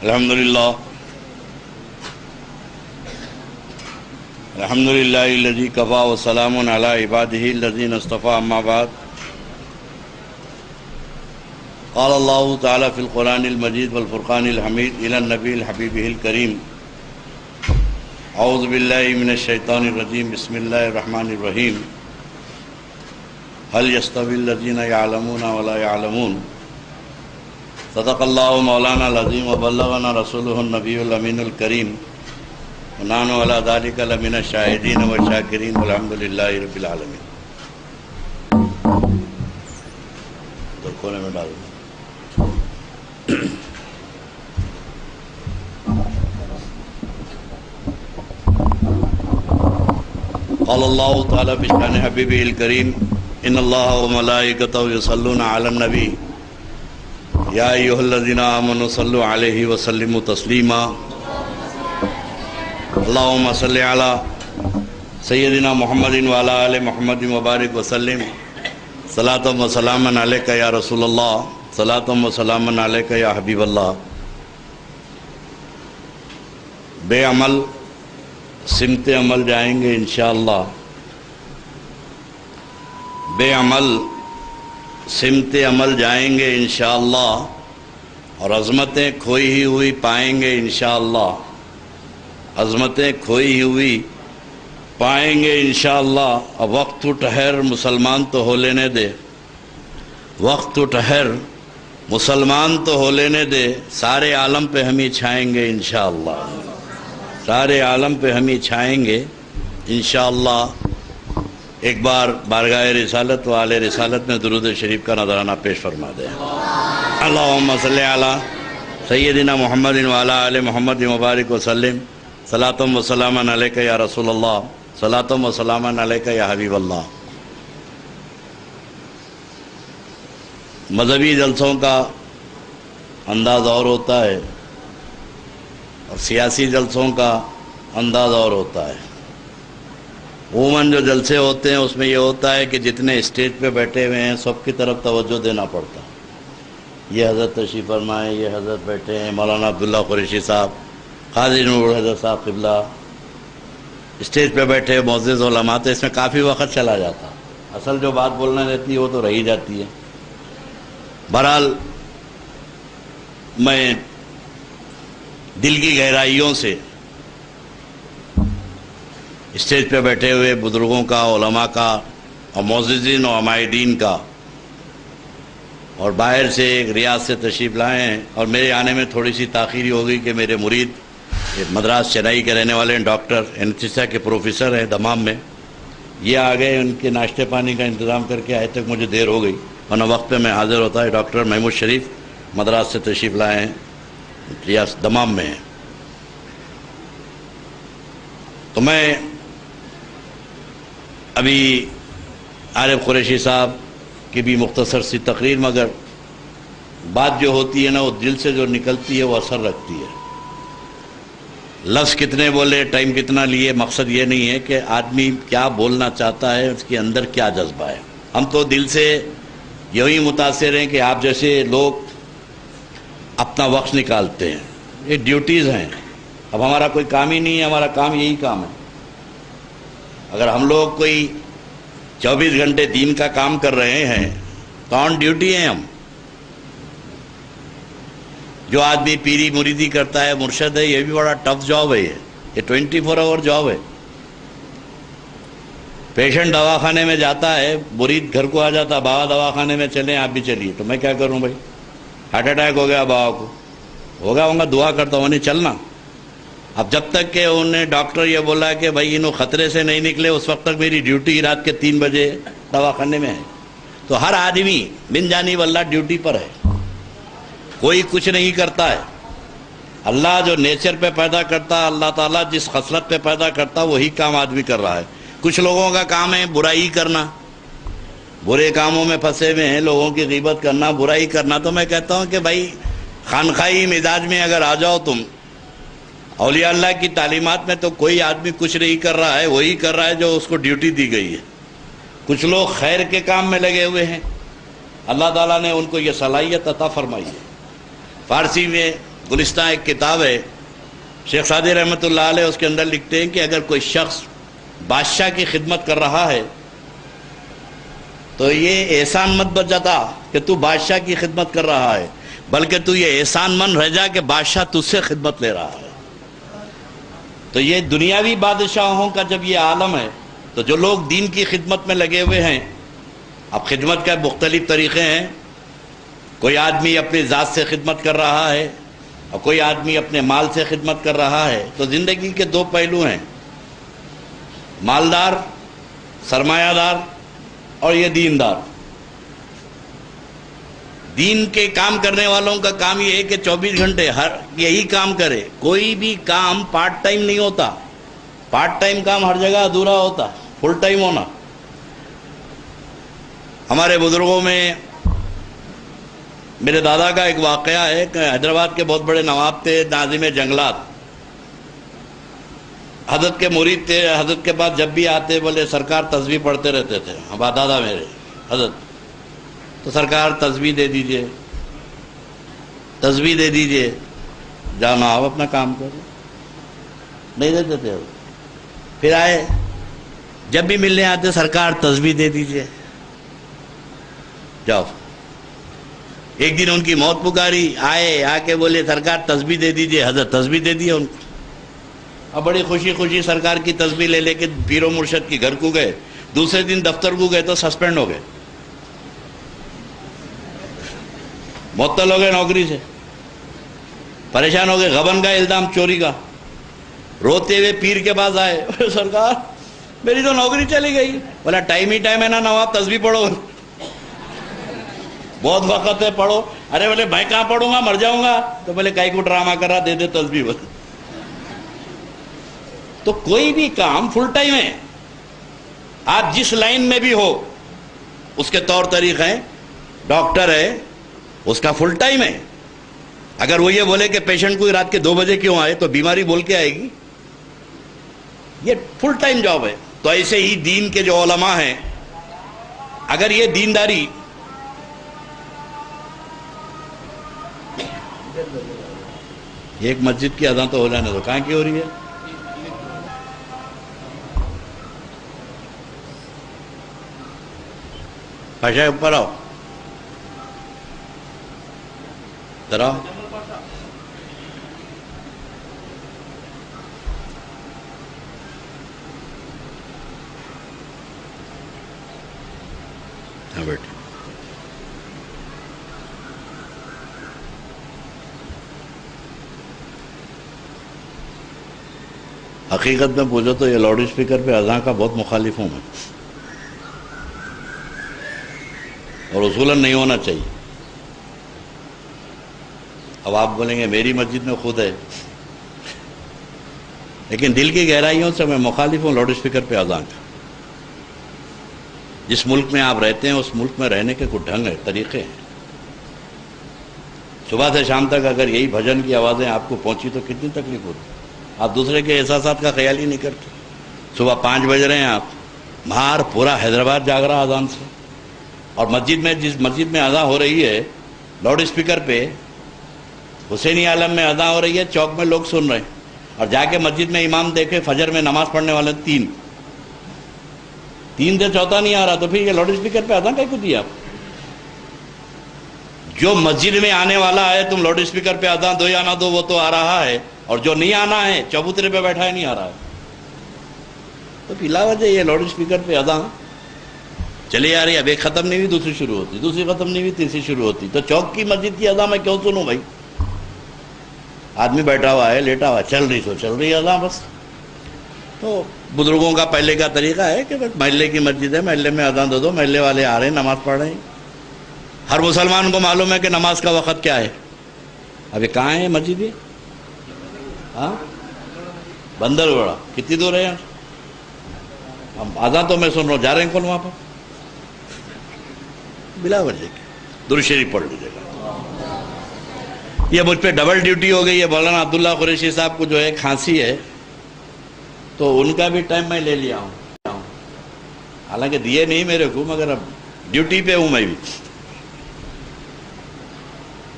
الحمدللہ الذی کفا وسلام علی عبادہ الذین اصطفى اما بعد قال اللہ تعالی فی القرآن المجید والفرقان الحمید الی النبی الحبیب الکریم اعوذ باللہ من الشیطان الرجیم بسم اللہ الرحمن الرحیم هل يستوی الذین یعلمون ولا یعلمون صدق اللہ مولانا العظیم وبلغنا رسولہ النبی الامین الکریم ونحن علی ذلک لمن الشاہدین والشاکرین والحمد للہ رب العالمین. تو کونے میں ڈال دیں. قال اللہ تعالی فی شأن حبیبہ الکریم ان اللہ وملائکتہ یصلون علی النبی یا ایھا الذین آمنوا صلوا علیہ وسلموا تسلیما. اللہم صلی علی سیدنا محمد وعلی آل محمد وبارک وسلم صلاۃ و سلاما علیک یا رسول اللہ صلاۃ و سلاما علیک یا حبیب اللہ. بے عمل سمت عمل جائیں گے انشاءاللہ. بے عمل سمت عمل جائیں گے انشاءاللہ اور عظمتیں کھوئی ہوئی پائیں گے انشاءاللہ. عظمتیں کھوئی ہوئی پائیں گے انشاءاللہ. اب وقت تو ٹھہر مسلمان تو ہو لینے دے. وقت تو ٹھہر مسلمان تو ہو لینے دے. سارے عالم پہ ہم ہی چھائیں گے انشاءاللہ. سارے عالم پہ ہم ہی چھائیں گے انشاءاللہ. ایک بار بارگاہ رسالت و آل رسالت میں درود شریف کا نذرانہ پیش فرما دیں. اللہم صلی علی سیدنا محمد وعلی آل محمد مبارک وسلم صلاۃ و سلاما علیک یا رسول اللہ صلاۃ و سلاما علیک یا حبیب اللہ. مذہبی جلسوں کا انداز اور ہوتا ہے اور سیاسی جلسوں کا انداز اور ہوتا ہے. عموماً جو جلسے ہوتے ہیں اس میں یہ ہوتا ہے کہ جتنے اسٹیج پہ بیٹھے ہوئے ہیں سب کی طرف توجہ دینا پڑتا ہے. یہ حضرت تشریف فرمائے، یہ حضرت بیٹھے ہیں، مولانا عبداللہ قریشی صاحب، قاضی نور حضرت صاحب قبلہ اسٹیج پہ بیٹھے، معزز علماء. تو اس میں کافی وقت چلا جاتا. اصل جو بات بولنا رہتی ہے وہ تو رہی جاتی ہے. بہرحال میں دل کی گہرائیوں سے اسٹیج پہ بیٹھے ہوئے بزرگوں کا، علماء کا اور معززین و عمائدین کا، اور باہر سے ایک ریاض سے تشریف لائے ہیں اور میرے آنے میں تھوڑی سی تاخیری ہو گئی کہ میرے مرید مدراس چنائی کے رہنے والے ہیں، ڈاکٹر اینستھیسیا کے پروفیسر ہیں دمام میں. یہ آ گئے، ان کے ناشتے پانی کا انتظام کر کے آئے تک مجھے دیر ہو گئی ورنہ وقت پہ میں حاضر ہوتا ہے. ڈاکٹر محمود شریف مدراس سے تشریف لائے ہیں، ریاض دمام میں ہیں. تو میں ابھی عارف قریشی صاحب کی بھی مختصر سی تقریر، مگر بات جو ہوتی ہے نا وہ دل سے جو نکلتی ہے وہ اثر رکھتی ہے. لفظ کتنے بولے، ٹائم کتنا لیے، مقصد یہ نہیں ہے کہ آدمی کیا بولنا چاہتا ہے، اس کے اندر کیا جذبہ ہے. ہم تو دل سے یہی متاثر ہیں کہ آپ جیسے لوگ اپنا وقت نکالتے ہیں. یہ ڈیوٹیز ہیں. اب ہمارا کوئی کام ہی نہیں ہے، ہمارا کام یہی کام ہے. اگر ہم لوگ کوئی 24 گھنٹے دین کا کام کر رہے ہیں تو آن ڈیوٹی ہیں ہم. جو آدمی پیری مریدی کرتا ہے، مرشد ہے، یہ بھی بڑا ٹف جاب ہے. یہ 24 آور جاب ہے. پیشنٹ دواخانے میں جاتا ہے، مرید گھر کو آ جاتا، بابا دواخانے میں چلیں آپ بھی چلیے. تو میں کیا کروں بھائی؟ ہارٹ اٹیک ہو گیا بابا کو، ہوگا ہوں گا، دعا کرتا ہوں نہیں چلنا. اب جب تک کہ انہیں ڈاکٹر یہ بولا کہ بھائی انہوں خطرے سے نہیں نکلے، اس وقت تک میری ڈیوٹی رات کے 3 بجے دواخانے میں ہے. تو ہر آدمی بن جانی واللہ ڈیوٹی پر ہے. کوئی کچھ نہیں کرتا ہے. اللہ جو نیچر پہ پیدا کرتا، اللہ تعالیٰ جس خصلت پہ پیدا کرتا وہی کام آدمی کر رہا ہے. کچھ لوگوں کا کام ہے برائی کرنا، برے کاموں میں پھنسے ہوئے ہیں، لوگوں کی غیبت کرنا، برائی کرنا. تو میں کہتا ہوں کہ بھائی خانقاہی مزاج میں اگر آ جاؤ تم، اولیاء اللہ کی تعلیمات میں تو کوئی آدمی کچھ نہیں کر رہا ہے، وہی کر رہا ہے جو اس کو ڈیوٹی دی گئی ہے. کچھ لوگ خیر کے کام میں لگے ہوئے ہیں، اللہ تعالیٰ نے ان کو یہ صلاحیت عطا فرمائی ہے. فارسی میں گلستان ایک کتاب ہے، شیخ سعدی رحمۃ اللہ علیہ اس کے اندر لکھتے ہیں کہ اگر کوئی شخص بادشاہ کی خدمت کر رہا ہے تو یہ احسان مت بجاتا کہ تو بادشاہ کی خدمت کر رہا ہے، بلکہ تو یہ احسان مند رہ جا کہ بادشاہ تجھ سے خدمت لے رہا ہے۔ تو یہ دنیاوی بادشاہوں کا جب یہ عالم ہے، تو جو لوگ دین کی خدمت میں لگے ہوئے ہیں، اب خدمت کا مختلف طریقے ہیں، کوئی آدمی اپنی ذات سے خدمت کر رہا ہے اور کوئی آدمی اپنے مال سے خدمت کر رہا ہے۔ تو زندگی کے دو پہلو ہیں، مالدار، سرمایہ دار اور یہ دیندار۔ دین کے کام کرنے والوں کا کام یہ ہے کہ 24 گھنٹے ہر یہی کام کرے، کوئی بھی کام پارٹ ٹائم نہیں ہوتا، پارٹ ٹائم کام ہر جگہ ادھورا ہوتا، فل ٹائم ہونا۔ ہمارے بزرگوں میں میرے دادا کا ایک واقعہ ہے کہ حیدرآباد کے بہت بڑے نواب تھے، ناظم جنگلات، حضرت کے مرید تھے، حضرت کے پاس جب بھی آتے بولے سرکار تسبیح پڑھتے رہتے تھے، ہمارے دادا میرے حضرت، تو سرکار تسبیح دے دیجئے، تسبیح دے دیجئے، جانا آپ اپنا کام کرو، نہیں دیتے تھے۔ پھر آئے، جب بھی ملنے آتے سرکار تسبیح دے دیجئے، جاؤ۔ ایک دن ان کی موت پکاری، آئے، آ کے بولے سرکار تسبیح دے دیجئے، حضرت تسبیح دے دیا ان کو۔ اب بڑی خوشی خوشی سرکار کی تسبیح لے کے پیر و مرشد کے گھر کو گئے، دوسرے دن دفتر کو گئے تو سسپینڈ ہو گئے، معطل ہو گئے نوکری سے، پریشان ہو گئے، غبن کا الزام، چوری کا۔ روتے ہوئے پیر کے پاس آئے، سرکار میری تو نوکری چلی گئی۔ بولا ٹائم ہی ٹائم ہے نا نواب، تسبیح پڑھو، بہت وقت ہے، پڑھو۔ ارے بولے میں کہاں پڑھوں گا، مر جاؤں گا۔ تو بولے کائی کو ڈرامہ کر رہا، دے دے تسبیح۔ بولے تو کوئی بھی کام فل ٹائم ہے، آپ جس لائن میں بھی ہو اس کے طور طریقے ہیں۔ ڈاکٹر ہے، اس کا فل ٹائم ہے، اگر وہ یہ بولے کہ پیشنٹ کو رات کے 2 بجے کیوں آئے تو بیماری بول کے آئے گی، یہ فل ٹائم جاب ہے۔ تو ایسے ہی دین کے جو علماء ہیں، اگر یہ دینداری ایک مسجد کی اذان تو ہو جانے دو، کہاں کی ہو رہی ہے؟ پاشا اوپر آؤ، ذرا ہاں بیٹھے۔ حقیقت میں پوچھو تو یہ لاؤڈ اسپیکر پہ اذان کا بہت مخالف ہوں میں، اور اصولاً نہیں ہونا چاہیے۔ اب آپ بولیں گے میری مسجد میں خود ہے، لیکن دل کی گہرائیوں سے میں مخالف ہوں لاؤڈ اسپیکر پہ اذان کا۔ جس ملک میں آپ رہتے ہیں اس ملک میں رہنے کے کچھ ڈھنگ ہے، طریقے ہیں۔ صبح سے شام تک اگر یہی بھجن کی آوازیں آپ کو پہنچی تو کتنی تکلیف ہوتی، آپ دوسرے کے احساسات کا خیال ہی نہیں کرتے۔ صبح 5 بج رہے ہیں، آپ باہر پورا حیدرآباد جاگ رہا اذان سے، اور مسجد میں جس مسجد میں اذان ہو رہی ہے لاؤڈ اسپیکر پہ، حسینی عالم میں اذان ہو رہی ہے، چوک میں لوگ سن رہے ہیں، اور جا کے مسجد میں امام دیکھے فجر میں نماز پڑھنے والے 3 سے چوتھا نہیں آ رہا، تو پھر یہ لاؤڈ اسپیکر پہ اذان کہیں کو دیا آپ؟ جو مسجد میں آنے والا ہے تم لاؤڈ اسپیکر پہ اذان دو یا نہ دو، وہ تو آ رہا ہے، اور جو نہیں آنا ہے چبوترے پہ بیٹھا ہے نہیں آ رہا ہے۔ تو بلا وجہ یہ لاؤڈ اسپیکر پہ اذان چلی آ رہی ہے، اب ایک ختم نہیں ہوئی دوسری شروع ہوتی، دوسری ختم نہیں ہوئی تیسری شروع ہوتی، تو چوک کی مسجد کی اذان میں کیوں سنوں بھائی؟ آدمی بیٹھا ہوا ہے، لیٹا ہوا ہے، چل رہی تو چل رہی ہے اذان بس۔ تو بزرگوں کا پہلے کا طریقہ ہے کہ بس محلے کی مسجد ہے، محلے میں اذان دے دو، محلے والے آ رہے ہیں نماز پڑھ رہے ہیں۔ ہر مسلمان کو معلوم ہے کہ نماز کا وقت کیا ہے۔ ابھی کہاں ہے مسجد؟ یہ ہاں بندر وڑا، کتنی دور ہے یہاں؟ اذان تو میں سن رہا ہوں، جا رہے ہیں کون وہاں پر؟ بلا وجہ درود شریف پڑھ لیجیے گا۔ یہ مجھ پہ ڈبل ڈیوٹی ہو گئی ہے، مولانا عبداللہ قریشی صاحب کو جو ہے کھانسی ہے، تو ان کا بھی ٹائم میں لے لیا ہوں، حالانکہ دیے نہیں میرے کو، مگر اب ڈیوٹی پہ ہوں میں بھی۔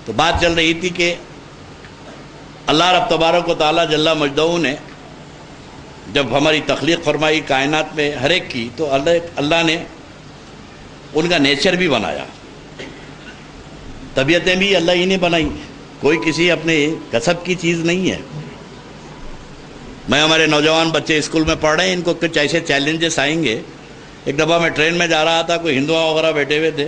تو بات چل رہی تھی کہ اللہ رب تبارک و تعالیٰ جل مجدہ نے جب ہماری تخلیق فرمائی کائنات میں ہر ایک کی، تو اللہ نے ان کا نیچر بھی بنایا، طبیعتیں بھی اللہ ہی نے بنائی، کوئی کسی اپنے کسب کی چیز نہیں ہے۔ میں ہمارے نوجوان بچے اسکول میں پڑھ رہے ہیں، ان کو کچھ ایسے چیلنجز آئیں گے۔ ایک دفعہ میں ٹرین میں جا رہا تھا، کوئی ہندو وغیرہ بیٹھے ہوئے تھے،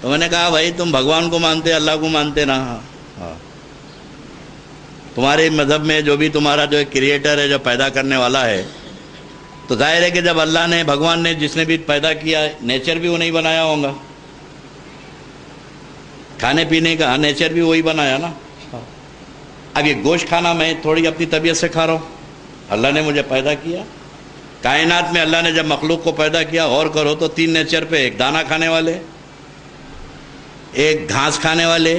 تو میں نے کہا بھائی تم بھگوان کو مانتے، اللہ کو مانتے نا؟ ہاں، تمہارے مذہب میں جو بھی تمہارا جو کریٹر ہے، جو پیدا کرنے والا ہے، تو ظاہر ہے کہ جب اللہ نے، بھگوان نے جس نے بھی پیدا کیا، نیچر بھی وہ نہیں بنایا ہوگا، کھانے پینے کا نیچر بھی وہی بنایا نا۔ اب یہ گوشت کھانا میں تھوڑی اپنی طبیعت سے کھا رہا ہوں، اللہ نے مجھے پیدا کیا کائنات میں۔ اللہ نے جب مخلوق کو پیدا کیا، غور کرو تو 3 نیچر پہ، ایک دانا کھانے والے، ایک گھاس کھانے والے،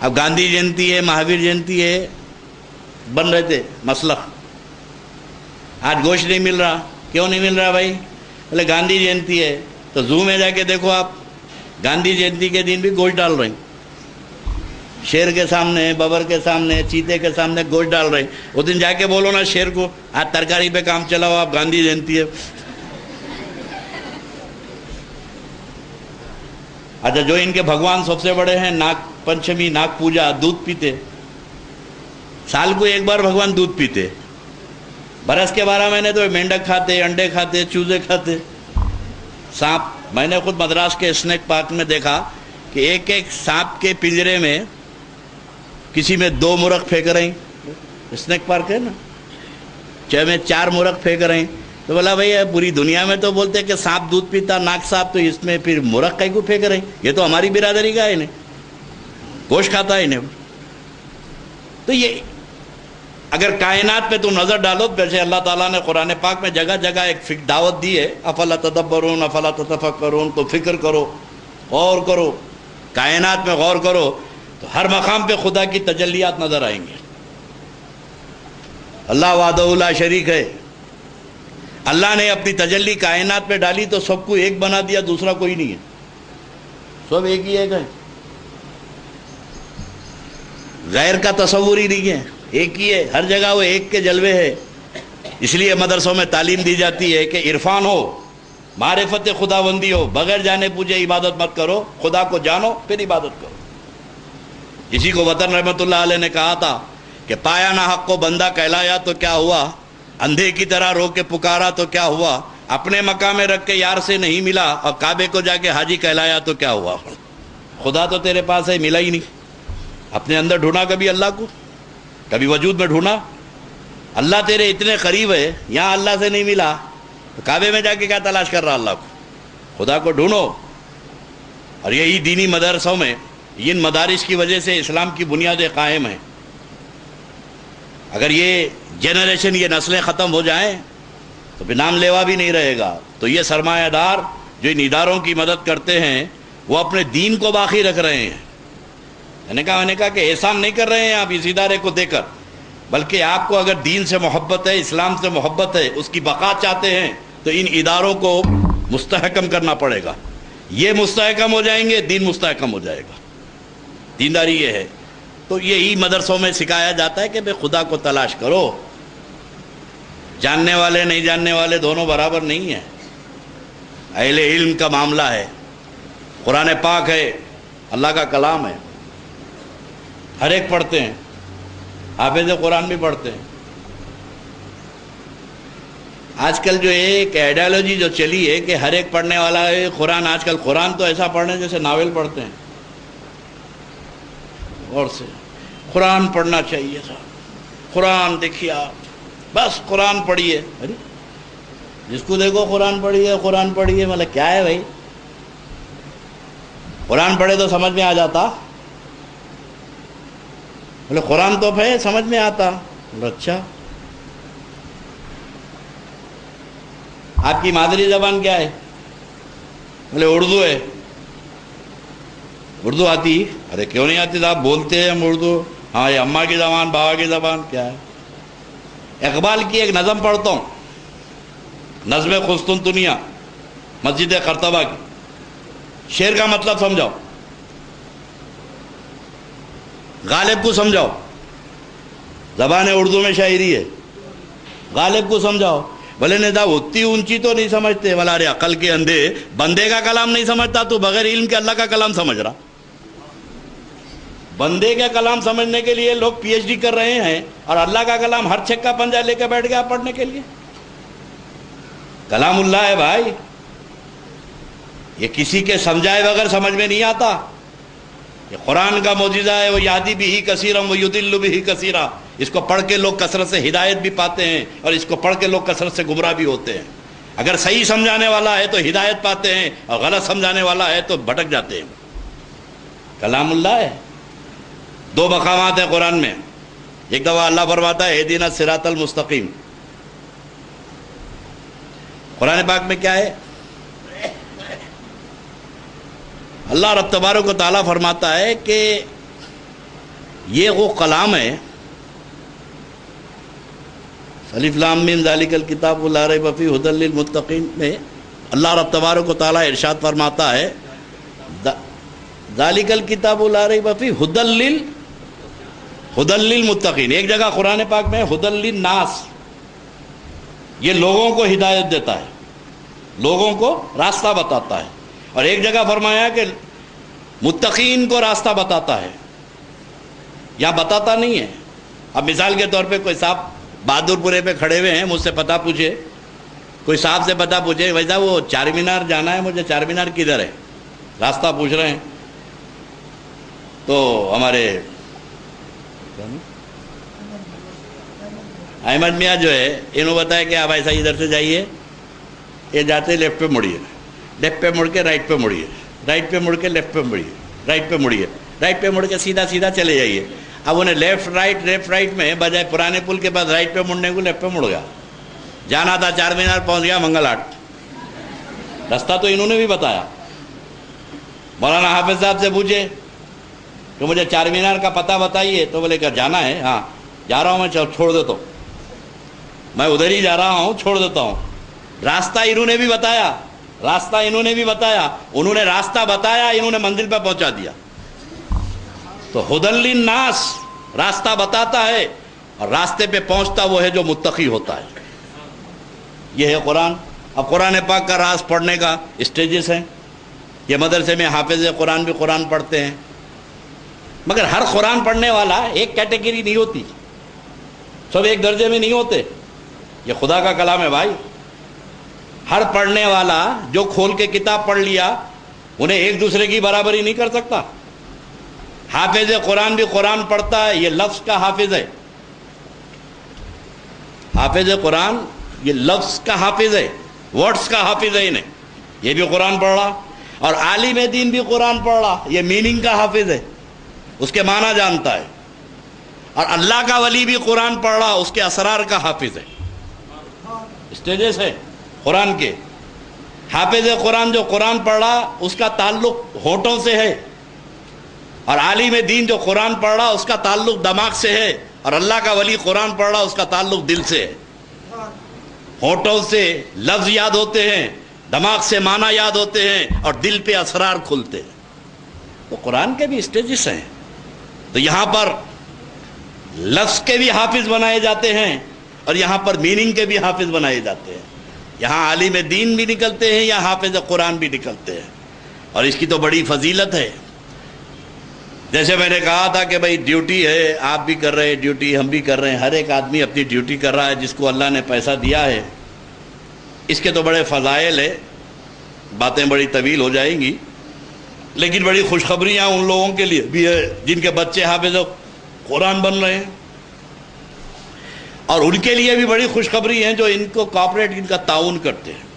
اب گاندھی جینتی ہے، مہاویر جینتی ہے، بن رہے تھے مسلخ، آج گوشت نہیں مل رہا۔ کیوں نہیں مل رہا بھائی؟ بولے گاندھی جینتی ہے، تو زو میں جا کے دیکھو آپ، گاندھی جینتی کے دن بھی گوشت ڈال رہے ہیں، شیر کے سامنے، ببر کے سامنے، چیتے کے سامنے گوشت ڈال رہے ہیں۔ وہ دن جا کے بولو نا شیر کو، آج ترکاری پہ کام چلاؤ، آپ گاندھی جینتی ہے۔ اچھا، جو ان کے بھگوان سب سے بڑے ہیں، ناگ پنچمی، ناگ پوجا، دودھ پیتے، سال کو ایک بار بھگوان دودھ پیتے، برس کے 12 مہینے تو مینڈک کھاتے، انڈے کھاتے، چوزے کھاتے، سانپ۔ میں نے خود مدراس کے اسنیک پارک میں دیکھا کہ ایک ایک سانپ کے پنجرے میں کسی میں 2 مرغ پھینک رہے ہیں، اسنیک پارک ہے نا، چاہے میں 4 مرغ پھینک رہے ہیں۔ تو بولا بھائی پوری دنیا میں تو بولتے ہیں کہ سانپ دودھ پیتا، ناک سانپ، تو اس میں پھر مرغ کہیں کو پھینک رہے ہیں؟ یہ تو ہماری برادری کا ہے، انہیں گوشت کھاتا ہے انہیں۔ تو یہ اگر کائنات پہ تم نظر ڈالو، ویسے اللہ تعالیٰ نے قرآن پاک میں جگہ جگہ ایک دعوت دی ہے، افلا تدبرون افلا تتفکرون، تو فکر کرو، غور کرو، کائنات میں غور کرو، تو ہر مقام پہ خدا کی تجلیات نظر آئیں گے۔ اللہ وحدہ لا شریک ہے، اللہ نے اپنی تجلی کائنات میں ڈالی تو سب کو ایک بنا دیا، دوسرا کوئی نہیں ہے، سب ایک ہی ایک ہے، غیر کا تصور ہی نہیں ہے، ایک ہی ہے، ہر جگہ وہ ایک کے جلوے ہے۔ اس لیے مدرسوں میں تعلیم دی جاتی ہے کہ عرفان ہو، معرفت خدا بندی ہو، بغیر جانے پوچھے عبادت مت کرو، خدا کو جانو پھر عبادت کرو۔ اسی کو وطن رحمت اللہ علیہ نے کہا تھا کہ پایا نہ حق کو بندہ کہلایا تو کیا ہوا، اندھے کی طرح رو کے پکارا تو کیا ہوا، اپنے مقام میں رکھ کے یار سے نہیں ملا، اور کعبے کو جا کے حاجی کہلایا تو کیا ہوا۔ خدا تو تیرے پاس ہے، ملا ہی نہیں، اپنے اندر ڈھونڈا کبھی اللہ کو، کبھی وجود میں ڈھونڈا؟ اللہ تیرے اتنے قریب ہے، یہاں اللہ سے نہیں ملا تو کعبے میں جا کے کیا تلاش کر رہا اللہ کو؟ خدا کو ڈھونڈو۔ اور یہی دینی مدرسوں میں، ان مدارس کی وجہ سے اسلام کی بنیادیں قائم ہیں۔ اگر یہ جنریشن، یہ نسلیں ختم ہو جائیں تو پھر نام لیوا بھی نہیں رہے گا۔ تو یہ سرمایہ دار جو ان اداروں کی مدد کرتے ہیں، وہ اپنے دین کو باقی رکھ رہے ہیں۔ میں نے کہا کہ احسان نہیں کر رہے ہیں آپ اس ادارے کو دے کر، بلکہ آپ کو اگر دین سے محبت ہے، اسلام سے محبت ہے، اس کی بقا چاہتے ہیں، تو ان اداروں کو مستحکم کرنا پڑے گا۔ یہ مستحکم ہو جائیں گے، دین مستحکم ہو جائے گا۔ دینداری یہ ہے۔ تو یہی مدرسوں میں سکھایا جاتا ہے کہ بے خدا کو تلاش کرو۔ جاننے والے نہیں جاننے والے دونوں برابر نہیں ہیں، اہل علم کا معاملہ ہے۔ قرآن پاک ہے، اللہ کا کلام ہے، ہر ایک پڑھتے ہیں، حافظ قرآن بھی پڑھتے ہیں۔ آج کل جو ایک آئیڈیالوجی جو چلی ہے کہ ہر ایک پڑھنے والا ہے قرآن، آج کل قرآن تو ایسا پڑھنے جیسے ناول پڑھتے ہیں۔ غور سے قرآن پڑھنا چاہیے صاحب، قرآن دیکھیے آپ، بس قرآن پڑھیے۔ ارے جس کو دیکھو قرآن پڑھیے، قرآن پڑھیے، مطلب کیا ہے بھائی؟ قرآن پڑھے تو سمجھ میں آ جاتا، بولے قرآن تو ہے سمجھ میں آتا۔ بولے اچھا، آپ کی مادری زبان کیا ہے؟ بولے اردو ہے۔ اردو آتی؟ ارے کیوں نہیں آتی صاحب، بولتے ہیں ہم اردو۔ ہاں، یہ اماں کی زبان، بابا کی زبان کیا ہے؟ اقبال کی ایک نظم پڑھتا ہوں، نظم قسطنطنیہ مسجد قرطبہ کی، شعر کا مطلب سمجھاؤ، غالب کو سمجھاؤ، زبان اردو میں شاعری ہے، غالب کو سمجھاؤ۔ بھلے ندا اتنی اونچی تو نہیں سمجھتے، بلا رے عقل کے اندھے، بندے کا کلام نہیں سمجھتا تو بغیر علم کے اللہ کا کلام سمجھ رہا۔ بندے کا کلام سمجھنے کے لیے لوگ پی ایچ ڈی کر رہے ہیں، اور اللہ کا کلام ہر چھکا پنجہ لے کے بیٹھ گیا پڑھنے کے لیے۔ کلام اللہ ہے بھائی، یہ کسی کے سمجھائے بغیر سمجھ میں نہیں آتا۔ یہ قرآن کا معجزہ ہے، وہ یادی بھی کثیرا و یضل بھی کثیرا، اس کو پڑھ کے لوگ کثرت سے ہدایت بھی پاتے ہیں، اور اس کو پڑھ کے لوگ کثرت سے گمراہ بھی ہوتے ہیں۔ اگر صحیح سمجھانے والا ہے تو ہدایت پاتے ہیں، اور غلط سمجھانے والا ہے تو بھٹک جاتے ہیں۔ کلام اللہ ہے۔ دو مقامات ہیں قرآن میں، ایک دفعہ اللہ فرماتا ہے اہدنا الصراط المستقیم۔ قرآن پاک میں کیا ہے؟ اللہ رب تبارک و تعالیٰ فرماتا ہے کہ یہ وہ کلام ہے، الف لام میم ذالک الکتاب لا ریب فیہ ھدی للمتقین میں اللہ رب تبارک و تعالیٰ ارشاد فرماتا ہے ذالک الکتاب لا ریب فیہ ھدی للمتقین۔ ایک جگہ قرآن پاک میں ھدی للناس، یہ لوگوں کو ہدایت دیتا ہے، لوگوں کو راستہ بتاتا ہے، اور ایک جگہ فرمایا کہ متقین کو راستہ بتاتا ہے، یا بتاتا نہیں ہے۔ اب مثال کے طور پہ کوئی صاحب بہادر پورے پہ کھڑے ہوئے ہیں، مجھ سے پتہ پوچھے، کوئی صاحب سے پتہ پوچھے ویسا وہ چار مینار جانا ہے مجھے، چار مینار کدھر ہے، راستہ پوچھ رہے ہیں، تو ہمارے احمد میاں جو ہے انہوں نے بتایا کہ آپ ایسا ادھر سے جائیے، یہ جاتے لیفٹ پہ مڑیے، لیفٹ پہ مڑ کے رائٹ پہ مڑیے، رائٹ پہ مڑ کے لیفٹ پہ مڑیے، رائٹ پہ مڑیے، رائٹ پہ مڑ کے سیدھا سیدھا چلے جائیے۔ اب انہیں لیفٹ رائٹ میں بجائے پرانے پل کے بعد رائٹ پہ مڑنے کو لیفٹ پہ مڑ گیا، جانا تھا چار مینار، پہنچ گیا منگل ہاٹ۔ راستہ تو انہوں نے بھی بتایا۔ مولانا حافظ صاحب سے پوچھے کہ مجھے چار مینار کا پتہ بتائیے، تو بولے کہ جانا ہے، ہاں جا رہا ہوں میں، چھوڑ دیتا ہوں، میں ادھر ہی جا رہا ہوں، چھوڑ دیتا ہوں۔ راستہ انہوں نے بھی بتایا، راستہ انہوں نے بھی بتایا، انہوں نے راستہ بتایا، انہوں نے منزل پہ پہنچا دیا۔ تو ھدی للناس راستہ بتاتا ہے، اور راستے پہ پہنچتا وہ ہے جو متقی ہوتا ہے۔ یہ ہے قرآن۔ اب قرآن پاک کا راز پڑھنے کا اسٹیجز ہیں۔ یہ مدرسے میں حافظ قرآن بھی قرآن پڑھتے ہیں، مگر ہر قرآن پڑھنے والا ایک کیٹیگری نہیں ہوتی، سب ایک درجے میں نہیں ہوتے۔ یہ خدا کا کلام ہے بھائی، ہر پڑھنے والا جو کھول کے کتاب پڑھ لیا انہیں ایک دوسرے کی برابری نہیں کر سکتا۔ حافظ قرآن بھی قرآن پڑھتا ہے، یہ لفظ کا حافظ ہے۔ حافظ قرآن یہ لفظ کا حافظ ہے، ورڈز کا حافظ ہے انہیں، یہ بھی قرآن پڑھ رہا، اور عالم دین بھی قرآن پڑھ رہا، یہ میننگ کا حافظ ہے، اس کے معنی جانتا ہے، اور اللہ کا ولی بھی قرآن پڑھ رہا، اس کے اسرار کا حافظ ہے۔ اسٹیجز ہے قرآن کے۔ حافظ قرآن جو قرآن پڑھ رہا اس کا تعلق ہونٹوں سے ہے، اور عالم دین جو قرآن پڑھ رہا اس کا تعلق دماغ سے ہے، اور اللہ کا ولی قرآن پڑھ رہا اس کا تعلق دل سے ہے۔ ہونٹوں سے لفظ یاد ہوتے ہیں، دماغ سے معنی یاد ہوتے ہیں، اور دل پہ اسرار کھلتے ہیں۔ تو قرآن کے بھی اسٹیجز ہیں۔ تو یہاں پر لفظ کے بھی حافظ بنائے جاتے ہیں، اور یہاں پر میننگ کے بھی حافظ بنائے جاتے ہیں۔ یہاں عالم دین بھی نکلتے ہیں، یا حافظ قرآن بھی نکلتے ہیں، اور اس کی تو بڑی فضیلت ہے۔ جیسے میں نے کہا تھا کہ بھائی ڈیوٹی ہے، آپ بھی کر رہے ہیں ڈیوٹی، ہم بھی کر رہے ہیں، ہر ایک آدمی اپنی ڈیوٹی کر رہا ہے جس کو اللہ نے پیسہ دیا ہے۔ اس کے تو بڑے فضائل ہے، باتیں بڑی طویل ہو جائیں گی، لیکن بڑی خوشخبریاں ان لوگوں کے لیے بھی ہے جن کے بچے حافظ قرآن بن رہے ہیں، اور ان کے لیے بھی بڑی خوشخبری ہیں جو ان کو کوآپریٹ، ان کا تعاون کرتے ہیں۔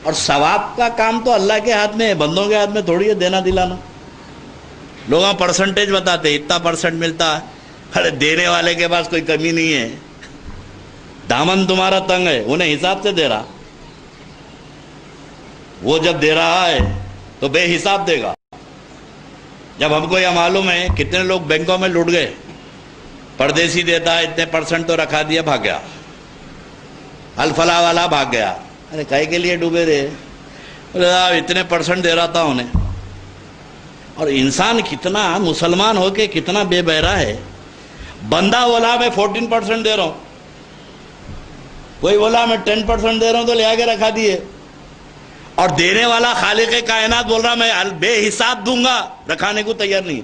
اور ثواب کا کام تو اللہ کے ہاتھ میں ہے، بندوں کے ہاتھ میں تھوڑی ہے دینا دلانا۔ لوگ پرسنٹیج بتاتے ہیں، اتنا پرسنٹ ملتا ہے، ارے دینے والے کے پاس کوئی کمی نہیں ہے، دامن تمہارا تنگ ہے، انہیں حساب سے دے رہا، وہ جب دے رہا ہے تو بے حساب دے گا۔ جب ہم کو یہ معلوم ہے کتنے لوگ بینکوں میں لوٹ گئے، پردیسی دیتا ہے اتنے پرسنٹ تو رکھا دیا، بھاگ گیا، الفلاح والا بھاگ گیا. ارے کائے کے لیے ڈوبے رہے؟ بولے صاحب اتنے % دے رہا تھا انہیں. اور انسان کتنا مسلمان ہو کے کتنا بے بہرا ہے. بندہ بولا میں 14% دے رہا ہوں, کوئی بولا میں 10% دے رہا ہوں, تو لے آ کے رکھا دیے. اور دینے والا خالق کائنات بول رہا میں بے حساب دوں گا, رکھانے کو تیار نہیں.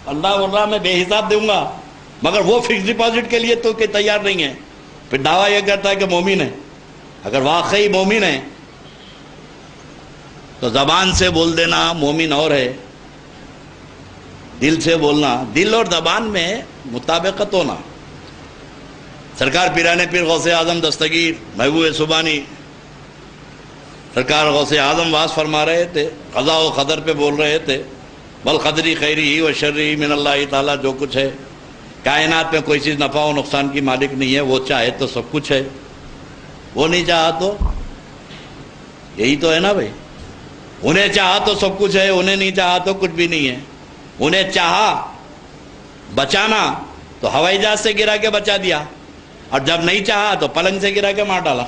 اللہ بول رہا میں بے حساب دوں گا, مگر وہ فکس ڈپازٹ کے لیے تو کہ تیار نہیں ہے. پھر دعویٰ یہ کرتا ہے کہ مومن ہے. اگر واقعی مومن ہے تو زبان سے بول دینا مومن اور ہے, دل سے بولنا, دل اور زبان میں مطابقت ہونا. سرکار پیرانے پیر غوث اعظم دستگیر محبوب سبحانی سرکار غوث اعظم واز فرما رہے تھے, قضاء و قدر پہ بول رہے تھے. والقدری خیری و شرری من اللہ تعالیٰ, جو کچھ ہے کائنات میں کوئی چیز نفع و نقصان کی مالک نہیں ہے. وہ چاہے تو سب کچھ ہے, وہ نہیں چاہا تو, یہی تو ہے نا بھائی. انہیں چاہا تو سب کچھ ہے, انہیں نہیں چاہا تو کچھ بھی نہیں ہے. انہیں چاہا بچانا تو ہوائی جہاز سے گرا کے بچا دیا, اور جب نہیں چاہا تو پلنگ سے گرا کے مار ڈالا.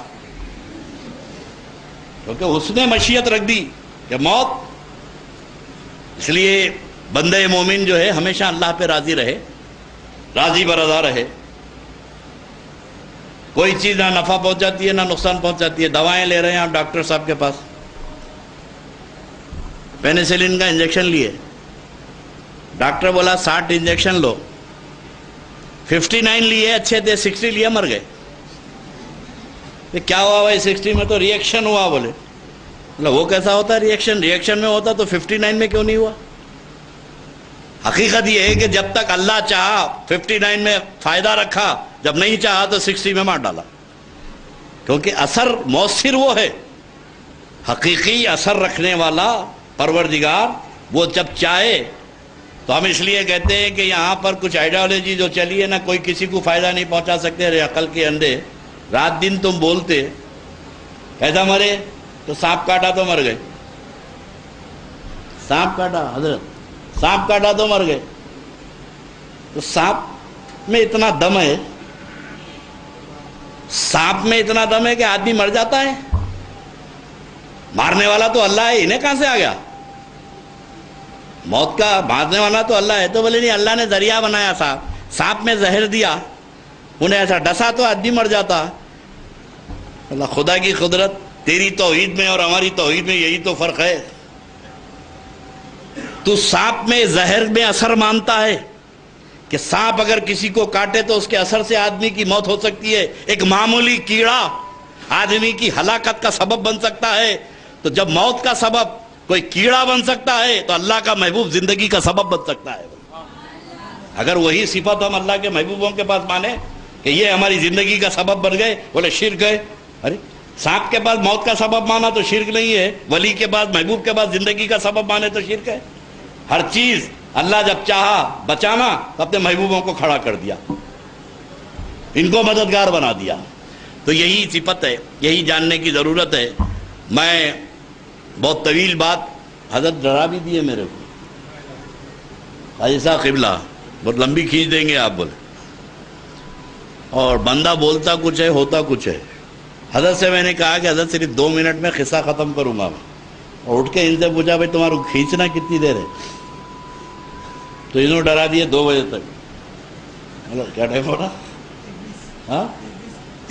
کیونکہ اس نے مشیت رکھ دی کہ موت. اس لیے بندہ مومن جو ہے ہمیشہ اللہ پہ راضی رہے, راضی برضا رہے. کوئی چیز نہ نفع پہنچاتی ہے نہ نقصان پہنچاتی ہے. دوائیں لے رہے ہیں آپ ڈاکٹر صاحب کے پاس, پینیسلین کا انجیکشن لیے, ڈاکٹر بولا 60 انجیکشن لو, 59 لیے اچھے تھے, 60 لیے مر گئے. کیا ہوا بھائی 60 میں تو ریئیکشن ہوا. بولے وہ کیسا ہوتا ہے ریئیکشن میں ہوتا تو 59 میں کیوں نہیں ہوا؟ حقیقت یہ ہے کہ جب تک اللہ چاہا 59 میں فائدہ رکھا, جب نہیں چاہا تو 60 میں مار ڈالا. کیونکہ اثر مؤثر وہ ہے, حقیقی اثر رکھنے والا پروردگار. وہ جب چاہے تو ہم اس لیے کہتے ہیں کہ یہاں پر کچھ آئیڈیالوجی جو چلی ہے نا, کوئی کسی کو فائدہ نہیں پہنچا سکتے. رے عقل کے اندھے, رات دن تم بولتے ایسا مرے تو سانپ کاٹا تو مر گئے, سانپ کاٹا حضرت, سانپ کاٹا تو مر گئے. تو سانپ میں اتنا دم ہے, سانپ میں اتنا دم ہے کہ آدمی مر جاتا ہے. مارنے والا تو اللہ ہے, انہیں کہاں سے آ گیا؟ موت کا مارنے والا تو اللہ ہے. تو بولے نہیں, اللہ نے ذریعہ بنایا تھا, سانپ میں زہر دیا, انہیں ایسا ڈسا تو آدمی مر جاتا. اللہ خدا کی قدرت, تیری توحید میں اور ہماری توحید میں یہی تو فرق ہے. تو سانپ میں زہر میں اثر مانتا ہے کہ سانپ اگر کسی کو کاٹے تو اس کے اثر سے آدمی کی موت ہو سکتی ہے. ایک معمولی کیڑا آدمی کی ہلاکت کا سبب بن سکتا ہے. تو جب موت کا سبب کوئی کیڑا بن سکتا ہے تو اللہ کا محبوب زندگی کا سبب بن سکتا ہے. اگر وہی صفت ہم اللہ کے محبوبوں کے پاس مانے کہ یہ ہماری زندگی کا سبب بن گئے, بولے شرک ہے. ارے سانپ کے پاس موت کا سبب مانا تو شرک نہیں ہے, ولی کے پاس محبوب کے پاس زندگی کا سبب مانے تو شرک ہے. ہر چیز اللہ جب چاہا بچانا تو اپنے محبوبوں کو کھڑا کر دیا, ان کو مددگار بنا دیا. تو یہی صفت ہے, یہی جاننے کی ضرورت ہے. میں بہت طویل بات حضرت ڈرا بھی دیے میرے کو, ایسا قبلہ بہت لمبی کھینچ دیں گے آپ بولے, اور بندہ بولتا کچھ ہے ہوتا کچھ ہے. حضرت سے میں نے کہا کہ حضرت صرف 2 منٹ میں قصہ ختم کروں گا میں, اور اٹھ کے ان سے پوچھا بھائی تمہارا کھینچنا کتنی دیر ہے, تو انہوں ڈرا دیے 2 بجے تک. کیا ٹائم ہو رہا؟ ہاں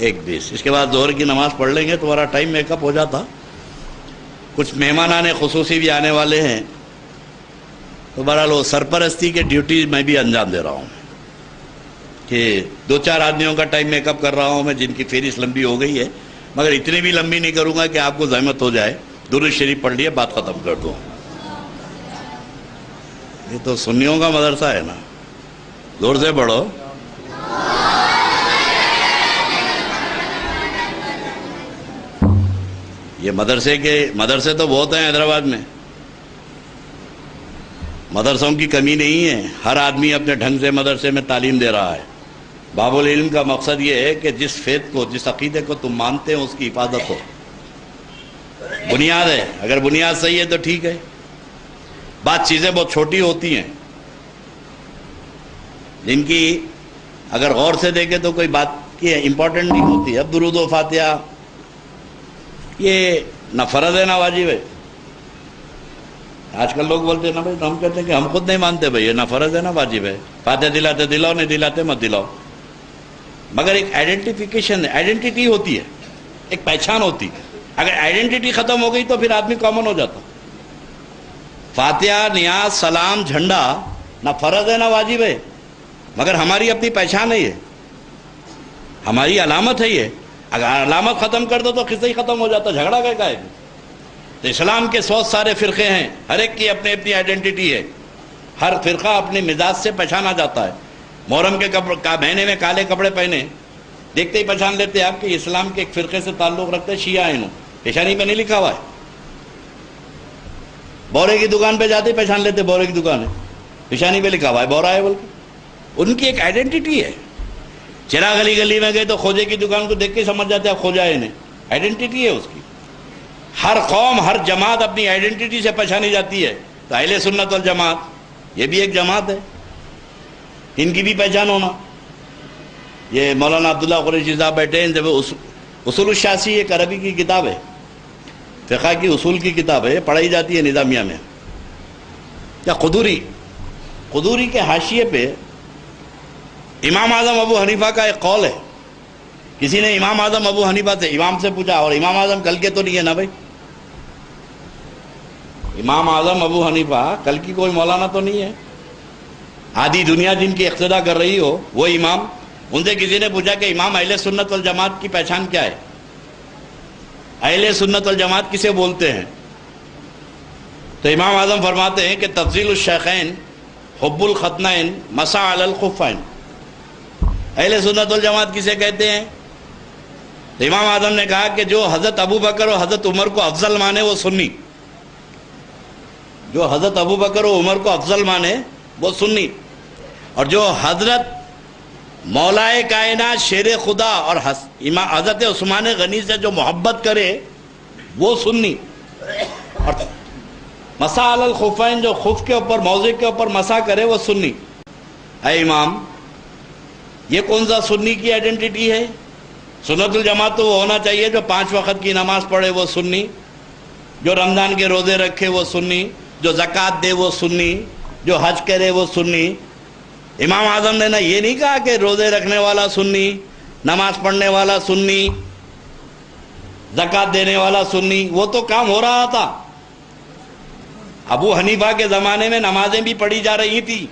1:20. اس کے بعد ظہر کی نماز پڑھ لیں گے, تمہارا ٹائم میک اپ ہو جاتا. کچھ مہمانان خصوصی بھی آنے والے ہیں, تو بہرحال وہ سرپرستی کے ڈیوٹی میں بھی انجام دے رہا ہوں کہ 2-4 آدمیوں کا ٹائم میک اپ کر رہا ہوں میں, جن کی فہرست لمبی ہو گئی ہے, مگر اتنی بھی لمبی نہیں کروں گا کہ آپ کو زحمت ہو جائے. درود شریف پڑھ لیے, بات ختم کر دوں. یہ تو سنیوں کا مدرسہ ہے نا, زور سے پڑھو. یہ مدرسے تو بہت ہیں حیدرآباد میں, مدرسوں کی کمی نہیں ہے. ہر آدمی اپنے ڈھنگ سے مدرسے میں تعلیم دے رہا ہے. باب العلم کا مقصد یہ ہے کہ جس فیض کو, جس عقیدے کو تم مانتے ہو اس کی حفاظت ہو. بنیاد ہے, اگر بنیاد صحیح ہے تو ٹھیک ہے. بات چیزیں بہت چھوٹی ہوتی ہیں جن کی اگر غور سے دیکھیں تو کوئی بات کی یہ امپورٹنٹ نہیں ہوتی. اب درود و فاتحہ یہ نہ فرض ہے نہ واجب ہے. آج کل لوگ بولتے ہیں نا بھائی، تو ہم کہتے ہیں کہ ہم خود نہیں مانتے بھائی، یہ نہ فرض ہے نہ واجب ہے. فاتحہ دلاتے دلاؤ، نہیں دلاتے مت دلاؤ. مگر ایک آئیڈینٹیفیکیشن ہے، آئیڈینٹی ہوتی ہے، ایک پہچان ہوتی ہے. اگر آئیڈینٹی ختم ہو گئی تو پھر آدمی کامن ہو جاتا. فاتحہ، نیاز، سلام، جھنڈا نہ فرض ہے نہ واجب ہے، مگر ہماری اپنی پہچان ہے، یہ ہماری علامت ہے. یہ اگر علامت ختم کر دو تو قصہ ہی ختم ہو جاتا. جھگڑا کا ہے. تو اسلام کے بہت سارے فرقے ہیں، ہر ایک کی اپنی اپنی آئیڈینٹی ہے. ہر فرقہ اپنے مزاج سے پہچانا جاتا ہے. محرم کے مہینے میں کالے کپڑے پہنے، دیکھتے ہی پہچان لیتے آپ کہ اسلام کے ایک فرقے سے تعلق رکھتے ہیں، شیعہ ہیں. پیشانی پہ نہیں لکھا ہوا ہے. بورے کی دکان پہ جاتے پہچان لیتے، بورے کی دکان ہے، پیشانی پہ لکھا ہوا ہے بورا ہے بول کے. ان کی ایک آئیڈینٹی ہے. چراغ گلی گلی میں گئے تو کھوجے کی دکان کو دیکھ کے سمجھ جاتے ہیں کھوجا ہے. آئیڈینٹی ہے اس کی. ہر قوم، ہر جماعت اپنی آئیڈینٹی سے پہچانی جاتی ہے. تو اہل سنت والجماعت یہ بھی ایک جماعت ہے، ان کی بھی پہچان ہونا. یہ مولانا عبداللہ قریشی صاحب بیٹھے ہیں، جب اصول الشاسی ایک عربی کی کتاب ہے، فقہ کی اصول کی کتاب ہے، پڑھائی جاتی ہے نظامیہ میں. یا قدوری کے حاشیے پہ امام اعظم ابو حنیفہ کا ایک قول ہے. کسی نے امام اعظم ابو حنیفہ سے، امام سے پوچھا، اور امام اعظم کل کے تو نہیں ہے نا بھائی؟ امام اعظم ابو حنیفہ کل کی کوئی مولانا تو نہیں ہے. آدھی دنیا جن کی اقتدا کر رہی ہو وہ امام. ان سے کسی نے پوچھا کہ امام اہل سنت والجماعت کی پہچان کیا ہے؟ اہل سنت والجماعت کسے بولتے ہیں؟ تو امام اعظم فرماتے ہیں کہ تفضیل الشیخین، حب الختنین، مسح علی الخفین. اہل سنت والجماعت کسے کہتے ہیں؟ تو امام اعظم نے کہا کہ جو حضرت ابو بکر اور حضرت عمر کو افضل مانے وہ سنی. جو حضرت ابو بکر و عمر کو افضل مانے وہ سنی، اور جو حضرت مولائے کائنات شیر خدا اور حضرت عثمان غنی سے جو محبت کرے وہ سنی. اور مسح علی الخفین، جو خف کے اوپر، موضع کے اوپر مسح کرے وہ سنی. اے امام، یہ کون سا سنی کی آئیڈینٹی ہے؟ سنت الجماعت تو وہ ہونا چاہیے جو 5 وقت کی نماز پڑھے وہ سنی، جو رمضان کے روزے رکھے وہ سنی، جو زکوٰۃ دے وہ سنی، جو حج کرے وہ سنی. امام اعظم نے نہ یہ نہیں کہا کہ روزے رکھنے والا سنی، نماز پڑھنے والا سنی، زکوٰۃ دینے والا سنی. وہ تو کام ہو رہا تھا. ابو حنیفہ کے زمانے میں نمازیں بھی پڑھی جا رہی تھی،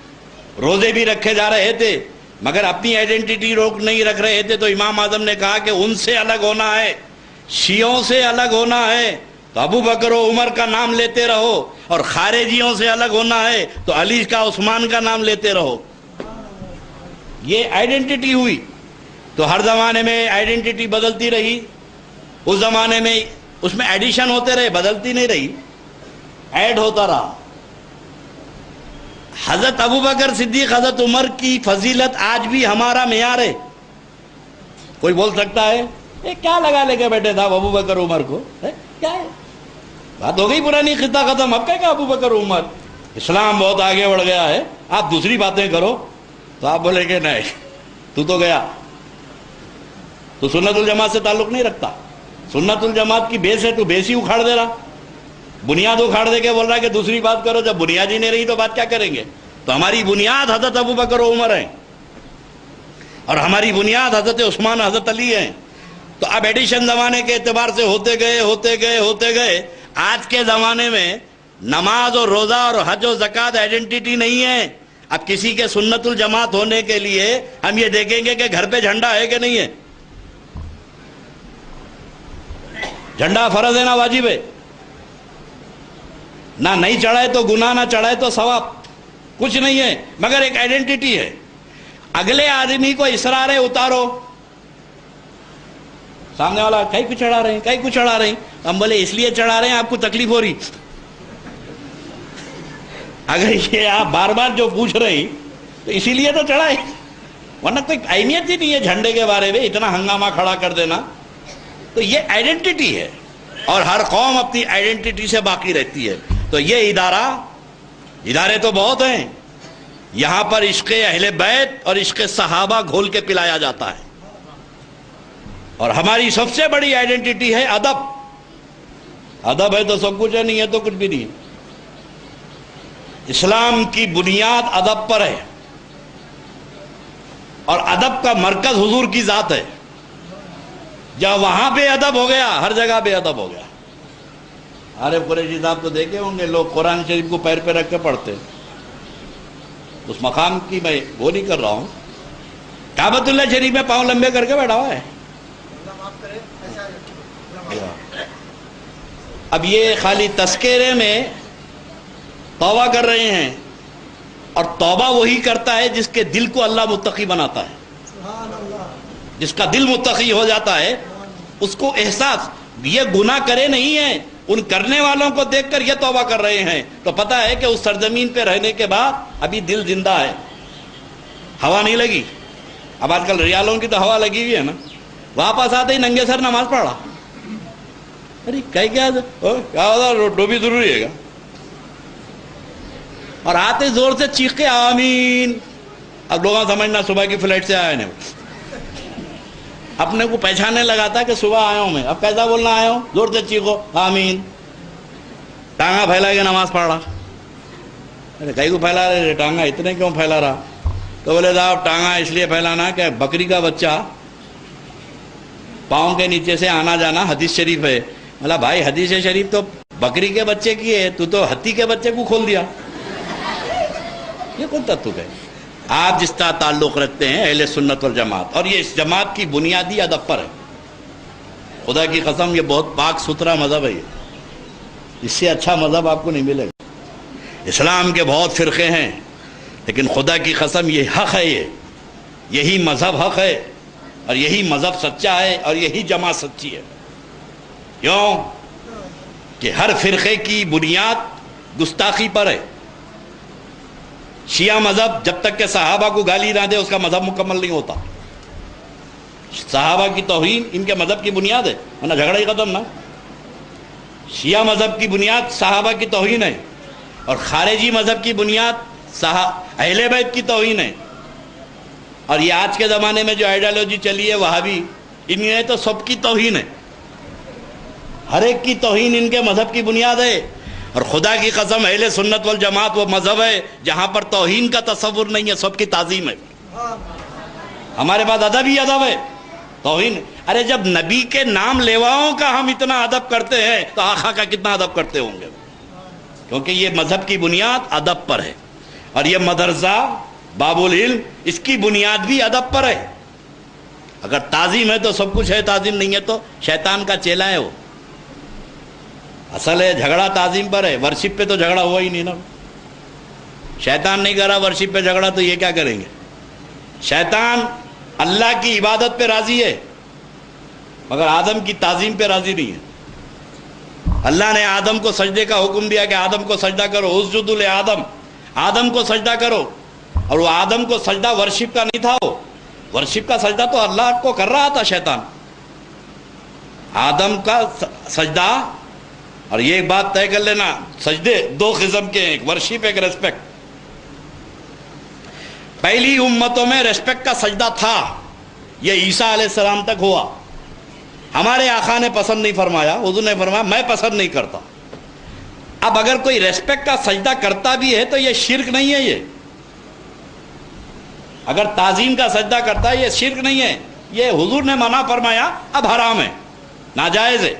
روزے بھی رکھے جا رہے تھے، مگر اپنی آئیڈینٹی روک نہیں رکھ رہے تھے. تو امام اعظم نے کہا کہ ان سے الگ ہونا ہے، شیعوں سے الگ ہونا ہے تو ابو بکر و عمر کا نام لیتے رہو، اور خارجیوں سے الگ ہونا ہے تو علی کا، عثمان کا نام لیتے رہو. یہ آئیڈینٹی ہوئی. تو ہر زمانے میں آئیڈینٹی بدلتی رہی. اس زمانے میں اس میں ایڈیشن ہوتے رہے، بدلتی نہیں رہی، ایڈ ہوتا رہا. حضرت ابو بکر صدیق، حضرت عمر کی فضیلت آج بھی ہمارا معیار ہے. کوئی بول سکتا ہے کیا لگا لے کے بیٹھے تھا ابو بکر عمر کو؟ کیا ہے، بات ہو گئی پرانی، خطہ ختم. اب کیا ابو بکر عمر، اسلام بہت آگے بڑھ گیا ہے، آپ دوسری باتیں کرو. تو آپ بولے کہ نہیں، تو گیا، تو سنت الجماعت سے تعلق نہیں رکھتا. سنت الجماعت کی بیس ہے، تو بیس ہی اکھاڑ دے رہا، بنیاد اکھاڑ دے کے بول رہا ہے کہ دوسری بات کرو. جب بنیاد ہی نہیں رہی تو بات کیا کریں گے؟ تو ہماری بنیاد حضرت ابو بکر و عمر ہیں، اور ہماری بنیاد حضرت عثمان، حضرت علی ہیں. تو اب ایڈیشن زمانے کے اعتبار سے ہوتے گئے آج کے زمانے میں نماز اور روزہ اور حج و زکوٰۃ آئیڈینٹی نہیں ہے. اب کسی کے سنت الجماعت ہونے کے لیے ہم یہ دیکھیں گے کہ گھر پہ جھنڈا ہے کہ نہیں ہے. جھنڈا فرض ہے نہ واجب ہے؟ نہ نہیں چڑھائے تو گناہ، نہ چڑھائے تو ثواب، کچھ نہیں ہے، مگر ایک آئیڈینٹی ہے. اگلے آدمی کو اصرار ہے اتارو، سامنے والا کہیں کو چڑھا رہے ہیں، کہیں کو چڑھا رہے ہیں. ہم بولے اس لیے چڑھا رہے ہیں آپ کو تکلیف ہو رہی. اگر یہ آپ بار بار جو پوچھ رہے ہیں تو اسی لیے تو چڑھائے، ورنہ کوئی اہمیت ہی نہیں ہے جھنڈے کے بارے میں اتنا ہنگامہ کھڑا کر دینا. تو یہ آئیڈینٹی ہے، اور ہر قوم اپنی آئیڈینٹی سے باقی رہتی ہے. تو یہ ادارے تو بہت ہیں. یہاں پر عشق اہل بیت اور عشق صحابہ گھول کے پلایا جاتا ہے. اور ہماری سب سے بڑی آئیڈینٹی ہے ادب. ادب ہے تو سب کچھ ہے, نہیں ہے تو کچھ بھی نہیں ہے. اسلام کی بنیاد ادب پر ہے, اور ادب کا مرکز حضور کی ذات ہے. جہاں وہاں بے ادب ہو گیا, ہر جگہ بے ادب ہو گیا. عارف قریشی صاحب تو دیکھے ہوں گے, لوگ قرآن شریف کو پیر پہ رکھ کے پڑھتے. اس مقام کی میں وہ نہیں کر رہا ہوں. کعبۃ اللہ شریف میں پاؤں لمبے کر کے بیٹھا ہوا ہے. اب یہ خالی تذکرے میں توبہ کر رہے ہیں, اور توبہ وہی کرتا ہے جس کے دل کو اللہ متقی بناتا ہے. جس کا دل متقی ہو جاتا ہے اس کو احساس, یہ گناہ کرے نہیں ہیں, ان کرنے والوں کو دیکھ کر یہ توبہ کر رہے ہیں, تو پتہ ہے کہ اس سرزمین پہ رہنے کے بعد ابھی دل زندہ ہے, ہوا نہیں لگی. اب آج کل ریالوں کی تو ہوا لگی ہوئی ہے نا, واپس آتے ہی ننگے سر نماز پڑھا. ارے کیا ہوتا, ڈوبی ضروری ہے گا, اور آتے زور سے چیخ کے آمین. اب لوگوں سمجھنا صبح کی فلائٹ سے آیا نہیں, اپنے کو پہچانے لگا تھا کہ صبح آیا ہوں میں. اب کیسا بولنا آیا ہوں, زور سے چیخو آمین. ٹانگا پھیلا کے نماز پڑھ رہا. ارے کئی کو پھیلا رہے, ٹانگا اتنے کیوں پھیلا رہا؟ تو بولے صاحب ٹانگا اس لیے پھیلانا کہ بکری کا بچہ پاؤں کے نیچے سے آنا جانا حدیث شریف ہے. بولا بھائی حدیث شریف تو بکری کے بچے کی ہے, تو ہتھی کے بچے کو کھول دیا. یہ کون تتو ہے؟ آپ جس کا تعلق رکھتے ہیں اہل سنت والجماعت, اور یہ اس جماعت کی بنیادی ادب پر ہے. خدا کی قسم یہ بہت پاک ستھرا مذہب ہے. اس سے اچھا مذہب آپ کو نہیں ملے گا. اسلام کے بہت فرقے ہیں, لیکن خدا کی قسم یہ حق ہے, یہی مذہب حق ہے, اور یہی مذہب سچا ہے, اور یہی جماعت سچی ہے. کیوں کہ ہر فرقے کی بنیاد گستاخی پر ہے. شیعہ مذہب جب تک کہ صحابہ کو گالی نہ دے اس کا مذہب مکمل نہیں ہوتا. صحابہ کی توہین ان کے مذہب کی بنیاد ہے, ورنہ جھگڑا ہی ختم نا. شیعہ مذہب کی بنیاد صحابہ کی توہین ہے, اور خارجی مذہب کی بنیاد اہل بیت کی توہین ہے. اور یہ آج کے زمانے میں جو آئیڈیالوجی چلی ہے وہابی, ان میں تو سب کی توہین ہے, ہر ایک کی توہین ان کے مذہب کی بنیاد ہے. اور خدا کی قسم اہل سنت والجماعت وہ مذہب ہے جہاں پر توہین کا تصور نہیں ہے, سب کی تعظیم ہے. ہمارے پاس ادب ہی ادب ہے, توہین. ارے جب نبی کے نام لیواؤں کا ہم اتنا ادب کرتے ہیں تو آقا کا کتنا ادب کرتے ہوں گے, کیونکہ یہ مذہب کی بنیاد ادب پر ہے. اور یہ مدرسہ باب العلم اس کی بنیاد بھی ادب پر ہے. اگر تعظیم ہے تو سب کچھ ہے, تعظیم نہیں ہے تو شیطان کا چیلا ہے وہ. اصل ہے جھگڑا تعظیم پر ہے, ورشپ پہ تو جھگڑا ہوا ہی نہیں نا. شیطان نہیں کرا ورشپ پہ جھگڑا, تو یہ کیا کریں گے؟ شیطان اللہ کی عبادت پہ راضی ہے, مگر آدم کی تعظیم پہ راضی نہیں ہے. اللہ نے آدم کو سجدے کا حکم دیا کہ آدم کو سجدہ کرو, اسجدوا لآدم, آدم کو سجدہ کرو. اور وہ آدم کو سجدہ ورشپ کا نہیں تھا, وہ ورشپ کا سجدہ تو اللہ کو کر رہا تھا شیطان. آدم کا سجدہ, اور یہ ایک بات طے کر لینا, سجدے دو قسم کے ہیں, ایک ورشپ ایک ریسپیکٹ. پہلی امتوں میں ریسپیکٹ کا سجدہ تھا, یہ عیسیٰ علیہ السلام تک ہوا. ہمارے آقا نے پسند نہیں فرمایا, حضور نے فرمایا میں پسند نہیں کرتا. اب اگر کوئی ریسپیکٹ کا سجدہ کرتا بھی ہے تو یہ شرک نہیں ہے. یہ اگر تعظیم کا سجدہ کرتا ہے یہ شرک نہیں ہے, یہ حضور نے منع فرمایا, اب حرام ہے, ناجائز ہے.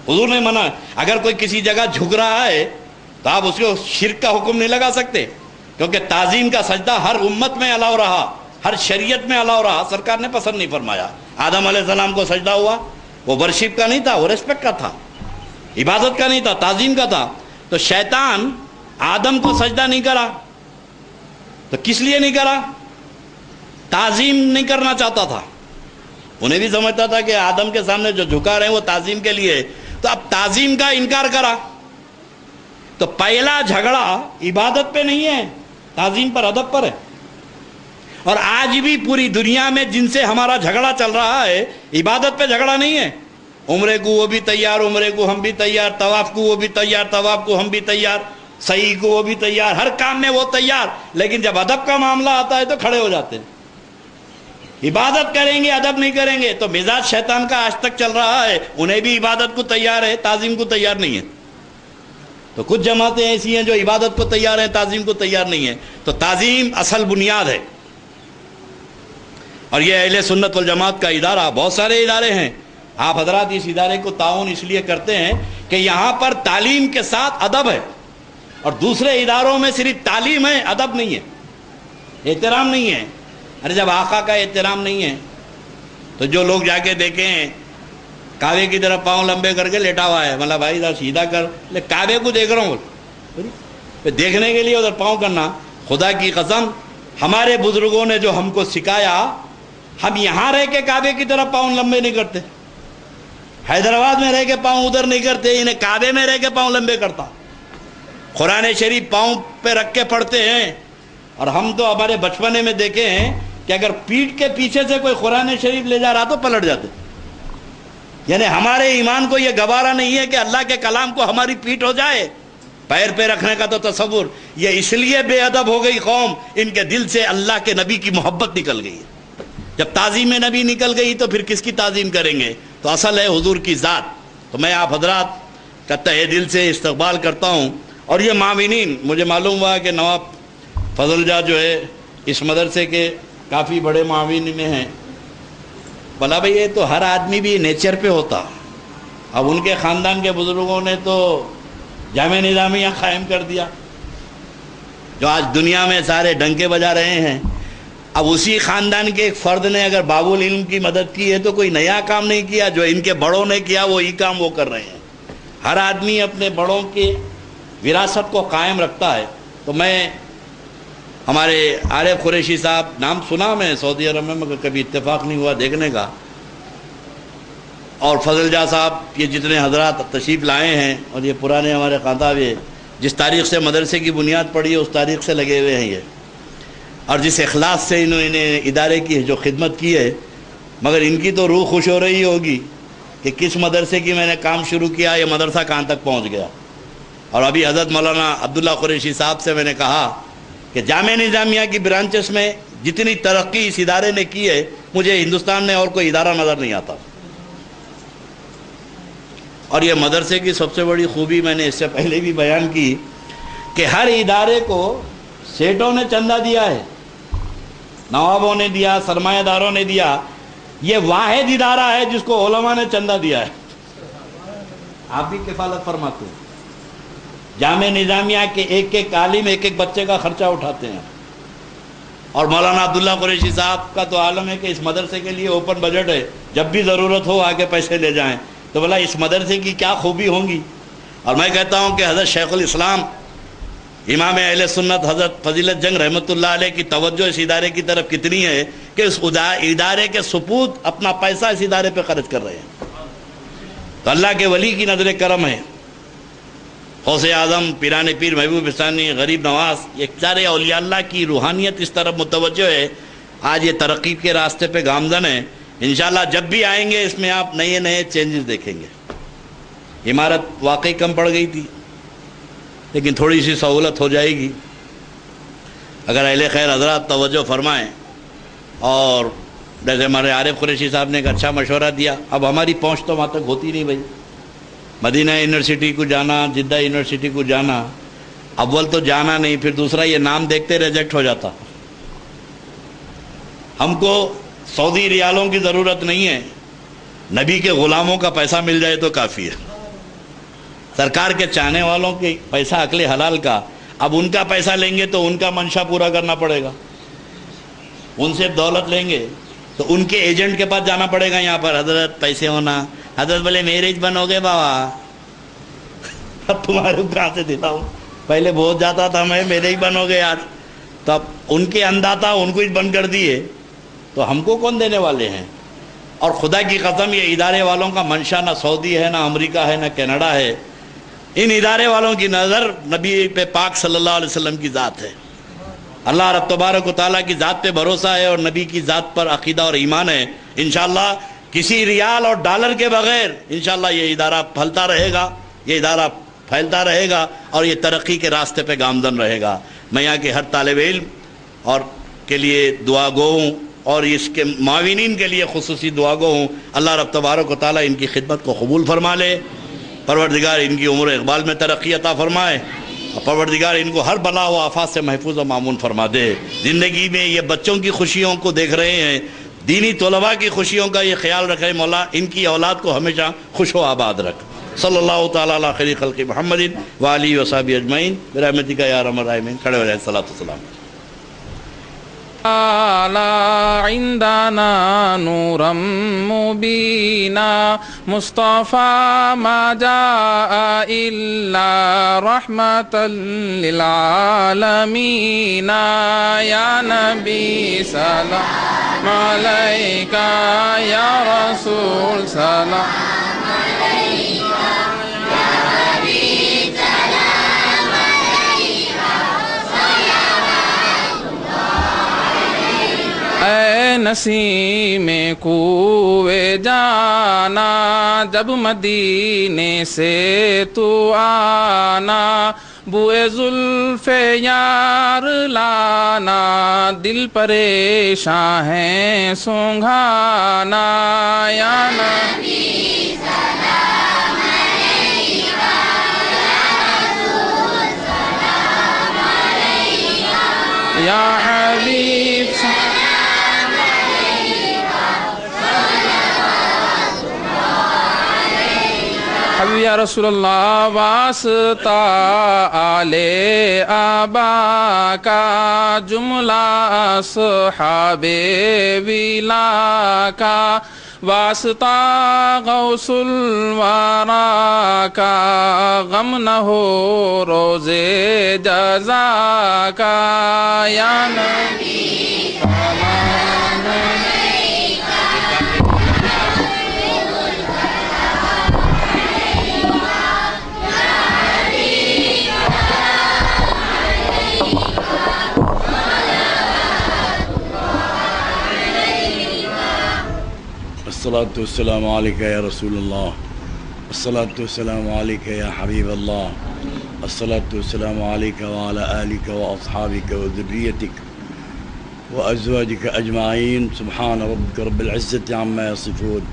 حضور نے منع. اگر کوئی کسی جگہ جھک رہا ہے تو آپ اس کو شرک کا حکم نہیں لگا سکتے, کیونکہ تعظیم کا سجدہ ہر امت میں الاؤ رہا, ہر شریعت میں الاؤ رہا. سرکار نے پسند نہیں فرمایا. آدم علیہ السلام کو سجدہ ہوا, وہ ورشپ کا نہیں تھا, وہ ریسپیکٹ کا تھا, عبادت کا نہیں تھا, تعظیم کا تھا. تو شیطان آدم کو سجدہ نہیں کرا, تو کس لیے نہیں کرا؟ تعظیم نہیں کرنا چاہتا تھا. انہیں بھی سمجھتا تھا کہ آدم کے سامنے جو جھکا رہے ہیں وہ تعظیم کے لیے, تو اب تعظیم کا انکار کرا. تو پہلا جھگڑا عبادت پہ نہیں ہے, تعظیم پر, ادب پر ہے. اور آج بھی پوری دنیا میں جن سے ہمارا جھگڑا چل رہا ہے عبادت پہ جھگڑا نہیں ہے. عمرے کو وہ بھی تیار, عمرے کو ہم بھی تیار, طواف کو وہ بھی تیار, طواف کو ہم بھی تیار, صحیح کو وہ بھی تیار, ہر کام میں وہ تیار. لیکن جب ادب کا معاملہ آتا ہے تو کھڑے ہو جاتے ہیں. عبادت کریں گے ادب نہیں کریں گے تو مزاج شیطان کا آج تک چل رہا ہے، انہیں بھی عبادت کو تیار ہے، تعظیم کو تیار نہیں ہے۔ تو کچھ جماعتیں ایسی ہیں جو عبادت کو تیار ہیں، تعظیم کو تیار نہیں ہے۔ تو تعظیم اصل بنیاد ہے، اور یہ اہل سنت والجماعت کا ادارہ، بہت سارے ادارے ہیں، آپ حضرات اس ادارے کو تعاون اس لیے کرتے ہیں کہ یہاں پر تعلیم کے ساتھ ادب ہے، اور دوسرے اداروں میں صرف تعلیم ہے، ادب نہیں ہے، احترام نہیں ہے۔ ارے جب آقا کا احترام نہیں ہے تو جو لوگ جا کے دیکھیں کعبے کی طرف پاؤں لمبے کر کے لیٹا ہوا ہے، مطلب بھائی ادھر سیدھا کر لے، کعبے کو دیکھ رہا ہوں، پھر دیکھنے کے لیے ادھر پاؤں کرنا۔ خدا کی قسم ہمارے بزرگوں نے جو ہم کو سکھایا، ہم یہاں رہ کے کعبے کی طرف پاؤں لمبے نہیں کرتے، حیدرآباد میں رہ کے پاؤں ادھر نہیں کرتے، انہیں کعبے میں رہ کے پاؤں لمبے کرتا۔ قرآن شریف پاؤں پہ رکھ کے پڑھتے ہیں، اور ہم تو ہمارے بچپنے میں دیکھے ہیں کہ اگر پیٹھ کے پیچھے سے کوئی قرآن شریف لے جا رہا تو پلٹ جاتے۔ یعنی ہمارے ایمان کو یہ گوارا نہیں ہے کہ اللہ کے کلام کو ہماری پیٹھ ہو جائے، پیر پہ رکھنے کا تو تصور۔ یہ اس لیے بے ادب ہو گئی قوم، ان کے دل سے اللہ کے نبی کی محبت نکل گئی ہے۔ جب تعظیم نبی نکل گئی تو پھر کس کی تعظیم کریں گے؟ تو اصل ہے حضور کی ذات۔ تو میں آپ حضرات کا تہہ دل سے استقبال کرتا ہوں، اور یہ معاونین، مجھے معلوم ہوا کہ نواب فضل جا جو ہے اس مدرسے کے کافی بڑے معاون میں ہیں۔ بلا بھائی یہ تو ہر آدمی بھی نیچر پہ ہوتا، اب ان کے خاندان کے بزرگوں نے تو جامع نظامیہ قائم کر دیا جو آج دنیا میں سارے ڈنکے بجا رہے ہیں۔ اب اسی خاندان کے ایک فرد نے اگر باب العلم کی مدد کی ہے تو کوئی نیا کام نہیں کیا، جو ان کے بڑوں نے کیا وہی کام وہ کر رہے ہیں۔ ہر آدمی اپنے بڑوں کی وراثت کو قائم رکھتا ہے۔ تو میں ہمارے عارف قریشی صاحب، نام سنا میں سعودی عرب میں مگر کبھی اتفاق نہیں ہوا دیکھنے کا، اور فضل جا صاحب، یہ جتنے حضرات تشریف لائے ہیں، اور یہ پرانے ہمارے خاندان میں جس تاریخ سے مدرسے کی بنیاد پڑی ہے اس تاریخ سے لگے ہوئے ہیں یہ، اور جس اخلاص سے انہوں نے ادارے کی جو خدمت کی ہے، مگر ان کی تو روح خوش ہو رہی ہوگی کہ کس مدرسے کی میں نے کام شروع کیا، یہ مدرسہ کہاں تک پہنچ گیا۔ اور ابھی حضرت مولانا عبداللہ قریشی صاحب سے میں نے کہا کہ جامع نظامیہ کی برانچز میں جتنی ترقی اس ادارے نے کی ہے، مجھے ہندوستان میں اور کوئی ادارہ نظر نہیں آتا۔ اور یہ مدرسے کی سب سے بڑی خوبی میں نے اس سے پہلے بھی بیان کی کہ ہر ادارے کو سیٹوں نے چندہ دیا ہے، نوابوں نے دیا، سرمایہ داروں نے دیا، یہ واحد ادارہ ہے جس کو علماء نے چندہ دیا ہے۔ آپ بھی کفالت فرماتے ہیں، جامع نظامیہ کے ایک ایک عالم ایک ایک بچے کا خرچہ اٹھاتے ہیں، اور مولانا عبداللہ قریشی صاحب کا تو عالم ہے کہ اس مدرسے کے لیے اوپن بجٹ ہے، جب بھی ضرورت ہو آگے پیسے لے جائیں۔ تو بولا اس مدرسے کی کیا خوبی ہوں گی۔ اور میں کہتا ہوں کہ حضرت شیخ الاسلام امام اہل سنت حضرت فضیلت جنگ رحمۃ اللہ علیہ کی توجہ اس ادارے کی طرف کتنی ہے کہ اس ادارے کے سپوت اپنا پیسہ اس ادارے پہ خرچ کر رہے ہیں۔ تو اللہ کے ولی کی نظر کرم ہے، غوث اعظم، پیران پیر محبوب حسانی، غریب نواز، یہ سارے اولیاء اللہ کی روحانیت اس طرف متوجہ ہے، آج یہ ترقی کے راستے پہ گامزن ہے۔ انشاءاللہ جب بھی آئیں گے اس میں آپ نئے نئے چینجز دیکھیں گے۔ عمارت واقعی کم پڑ گئی تھی، لیکن تھوڑی سی سہولت ہو جائے گی اگر اہل خیر حضرات توجہ فرمائیں، اور جیسے ہمارے عارف قریشی صاحب نے ایک اچھا مشورہ دیا، اب ہماری پہنچ تو وہاں تک ہوتی نہیں بھائی، مدینہ یونیورسٹی کو جانا، جدہ یونیورسٹی کو جانا، اول تو جانا نہیں، پھر دوسرا یہ نام دیکھتے ریجیکٹ ہو جاتا۔ ہم کو سعودی ریالوں کی ضرورت نہیں ہے، نبی کے غلاموں کا پیسہ مل جائے تو کافی ہے، سرکار کے چاہنے والوں کے پیسہ عقل حلال کا۔ اب ان کا پیسہ لیں گے تو ان کا منشا پورا کرنا پڑے گا، ان سے دولت لیں گے تو ان کے ایجنٹ کے پاس جانا پڑے گا، یہاں پر حضرت پیسے ہونا، حضرت بولے میرج بن ہو گئے بابا، اب تمہارے کہاں سے دیتا ہوں، پہلے بہت جاتا تھا میں، میرے ہی بن ہو گئے یار، تو اب ان کے انداتا ان کو ہی بند کر دیے تو ہم کو کون دینے والے ہیں۔ اور خدا کی قسم یہ ادارے والوں کا منشا نہ سعودی ہے، نہ امریکہ ہے، نہ کینیڈا ہے، ان ادارے والوں کی نظر نبی پہ پاک صلی اللہ علیہ وسلم کی ذات ہے، اللہ رب تبارک و تعالیٰ کی ذات پہ بھروسہ ہے، اور نبی کی ذات پر عقیدہ اور ایمان ہے۔ انشاءاللہ کسی ریال اور ڈالر کے بغیر انشاءاللہ یہ ادارہ پھلتا رہے گا، یہ ادارہ پھیلتا رہے گا، اور یہ ترقی کے راستے پہ گامزن رہے گا۔ میں یہاں کے ہر طالب علم اور کے لیے دعا گو ہوں اور اس کے معاونین کے لیے خصوصی دعا گو ہوں. اللہ رب تبارک و تعالیٰ ان کی خدمت کو قبول فرما لے. پروردگار ان کی عمر و اقبال میں ترقی عطا فرمائے. اور پروردگار ان کو ہر بلا و آفات سے محفوظ و معمون فرما دے. زندگی میں یہ بچوں کی خوشیوں کو دیکھ رہے ہیں, دینی طلباء کی خوشیوں کا یہ خیال رکھے. مولا ان کی اولاد کو ہمیشہ خوش و آباد رکھ. صلی اللہ تعالیٰ علی خیر خلق محمد وآلہ وصحبہ اجمعین برحمتک یا ارحم الراحمین. کھڑے ہو جائیں. صلاۃ والسلام. عندنا نورا مبینا مصطفیٰ ما جاء الا رحمتا للعالمین. یا نبی سلام علیکہ, یا رسول سلام اے نسیم کوے جانا, جب مدینے سے تو آنا, بوئے زلف یار لانا, دل پریشاں ہے سنگھانا. یا نبی سلام علیکہ, یا حبیب حبیب یا رسول اللہ. واسطہ آل آبا کا, جملہ اصحاب ولا کا, واسطہ غوث الورا کا, غم نہ ہو روز جزا کا. یا نبی سلام علیکہ, الصلاة والسلام علیکہ یا رسول اللہ, الصلاة والسلام علیکہ یا حبیب اللہ, الصلاة والسلام علیکہ وعلی آلک واصحابک وذریتک وازواجک اجمعین. سبحان ربک رب العزة عما یصفون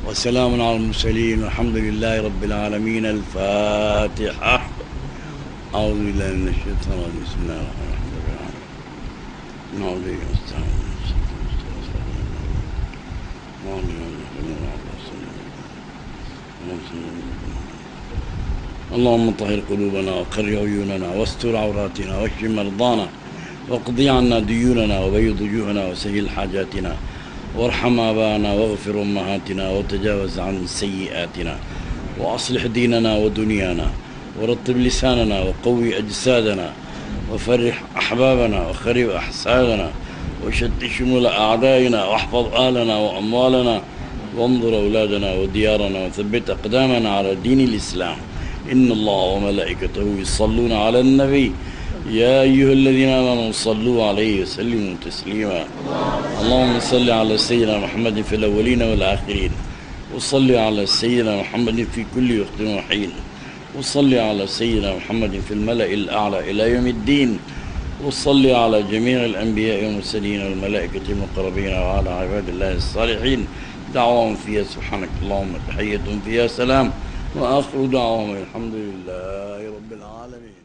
وسلام علی المرسلین والحمد للہ رب العالمین. الفاتحہ. اعوذ باللہ من الشیطان الرجیم. بسم اللہ الرحمن الرحیم. نعوذ باللہ من الشیطان الرجیم. اللهم طهر قلوبنا وقر عيوننا واستر عوراتنا واشف مرضانا واقض عنا ديوننا وبيض وجوهنا وسهل حاجاتنا وارحم آباءنا واغفر أمهاتنا وتجاوز عن سيئاتنا وأصلح ديننا ودنيانا ورطب لساننا وقوي أجسادنا وفرح أحبابنا وخرب أحسادنا وشتت شمول أعدائنا واحفظ آلنا وأموالنا وانظر أولادنا وديارنا وثبت أقدامنا على دين الإسلام. إن الله وملائكته يصلون على النبي يا أيها الذين آمنوا صلوا عليه وسلموا تسليما. اللهم صل على سيدنا محمد في الأولين والآخرين, وصل على سيدنا محمد في كل وقت وحين, وصل على سيدنا محمد في الملأ الأعلى إلى يوم الدين, وصل على جميع الأنبياء والمرسلين والملائكة المقربين وعلى عباد الله الصالحين. دعواهم فيها سبحانك اللهم, تحية فيها سلام, وآخر دعواهم الحمد لله رب العالمين.